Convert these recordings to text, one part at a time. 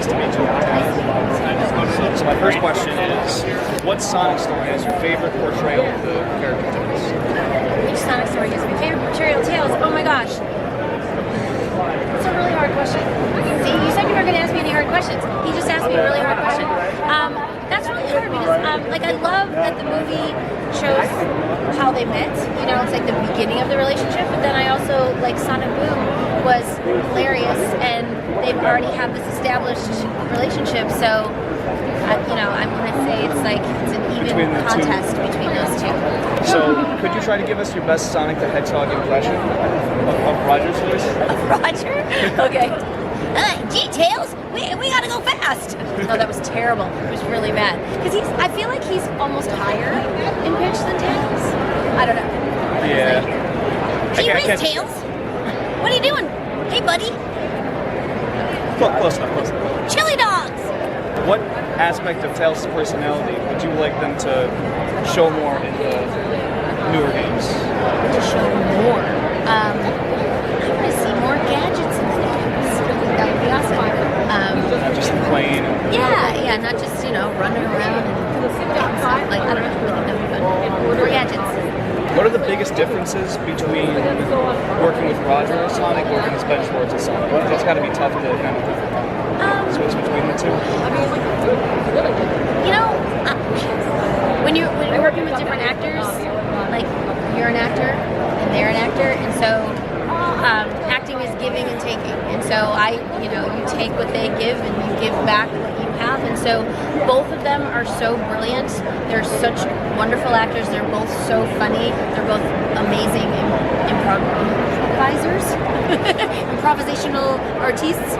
Nice to meet you. So my first question is, what Sonic story has your favorite portrayal of the character Tails? Which Sonic story is my favorite portrayal of Tails? Oh my gosh. That's a really hard question. See, you said you weren't going to ask me any hard questions. He just asked me a really hard question. That's really hard because, I love that the movie shows how they met. You know, it's like the beginning of the relationship, but then I also, like, Sonic Boom was hilarious, and they've already have this established relationship, so, I'm going to say it's an even contest between those two. So, could you try to give us your best Sonic the Hedgehog impression of Roger's voice? Of Roger? Okay. Gee, Tails, we gotta go fast. No, that was terrible. It was really bad. Because I feel like he's almost higher in pitch than Tails. I don't know. Yeah. Hey, where's Tails? What are you doing? Hey, buddy. Close enough. Chili dogs! What aspect of Tails' personality would you like them to show more in the newer games? To show more? I want to see more gadgets in the games. That would be awesome. Not just the plane. Yeah, not just, running around and stuff. Like, I don't know, I think that would be fun. More gadgets. What are the biggest differences between working with Roger as Sonic, working with Ben Schwartz as Sonic? It's got to be tough to kind of switch between the two. When you're working with different actors, like you're an actor and they're an actor, and so acting is giving and taking. And so you take what they give and you give back what you have. And so both of them are so brilliant. They're such wonderful actors. They're both so funny. They're both amazing improvisers, improvisational artists.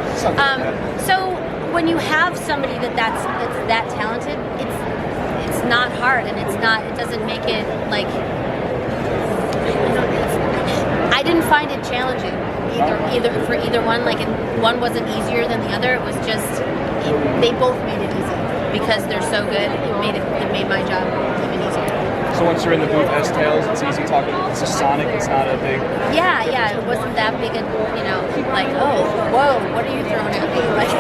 So when you have somebody that's that talented, it's not hard, and it doesn't make it like. I didn't find it challenging either for either one. Like, one wasn't easier than the other. It was just they both made it easy because they're so good. It made my job even easier. So once you're in the booth as Tails, it's easy talking. It's just Sonic. It's not a big. Yeah. It wasn't that big. Like, oh, whoa, what are you throwing at me? Like.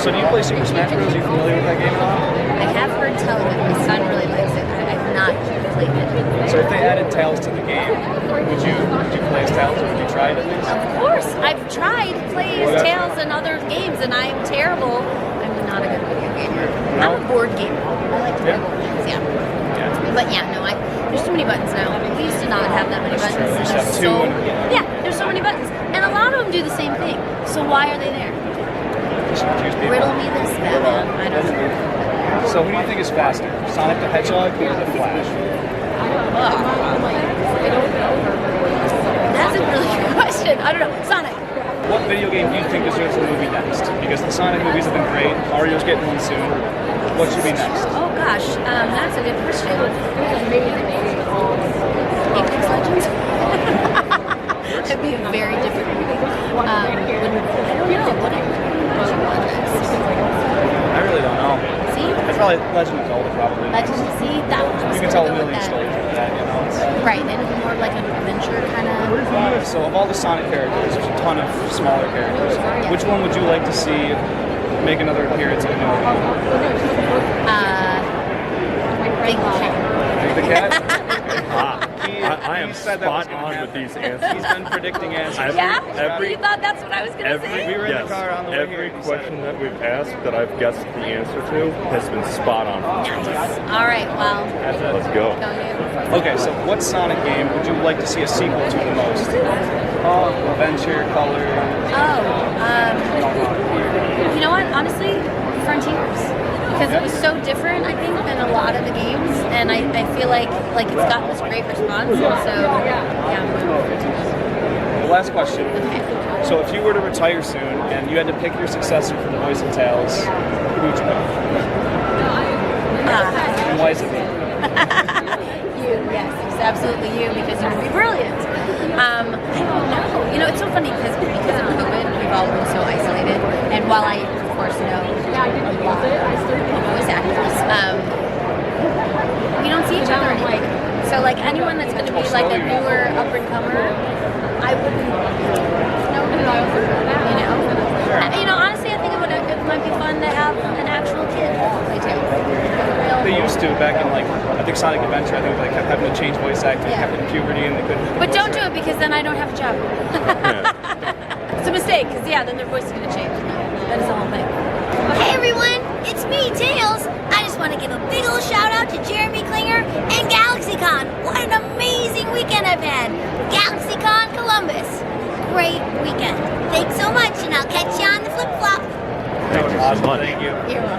So do you play Super Smash Bros? Are you familiar with that game at all? I have heard tell of it. My son really likes it. I've not played it. So if they added Tails to the game, would you play as Tails, or would you try it at least? Of course, I've tried to play as Tails in other games, and I'm terrible. I'm not a good video gamer. No? I'm a board gamer. I like to play board games. Yeah. But there's too many buttons now. We used to not have that many buttons. There's so many buttons, and a lot of them do the same thing. So why are they there? Riddle me this, Batman. I don't know. So who do you think is faster, Sonic the Hedgehog or the Flash? That's a really good question. I don't know. Sonic. What video game do you think deserves a movie next? Because the Sonic movies have been great. Mario's getting one soon. What should be next? Oh gosh, that's a good question. Apex Legends? That'd be a very different movie. I don't know. What should be next? I really don't know. See? It's probably Legend of Zelda, probably. Legend, see? That was you can tell a million stories with that, Right, and more like an adventure kind of. So of all the Sonic characters, there's a ton of smaller characters. Yeah. Which one would you like to see make another appearance in a new game? Big Cat. Big the Cat? I am spot on with these answers. He's been predicting answers. You thought that's what I was going to say? We were in the car on the way every here. question that we've asked that I've guessed the answer to has been spot on. Nice. All right, well. Let's go. Okay, so what Sonic game would you like to see a sequel to the most? Adventure, Color. You know what? Honestly, Frontiers. Because it was so different, I think, than a lot of the games, and I feel like it's gotten this great response, and so, The last question. Okay. So if you were to retire soon, and you had to pick your successor for the voice of Tails, who would you pick? And why is it me? Yes, it's absolutely you, because you would be brilliant. I don't know. It's so funny, because of COVID, we've all been so isolated, and while I, of course, know a lot of voice actors, we don't see each other anymore. So, anyone that's going to be, a newer up-and-comer, I wouldn't know. Honestly, I think it might be Sonic Adventure, I think they kept having to change voice acting, kept in puberty, and they couldn't. But don't do it because then I don't have a job. It's a mistake, because then their voice is going to change. That is the whole thing. Hey everyone, it's me, Tails. I just want to give a big ol' shout out to Jeremy Klinger and GalaxyCon. What an amazing weekend I've had. GalaxyCon Columbus. Great weekend. Thanks so much, and I'll catch you on the flip-flop. That was awesome. Thank you. You're welcome.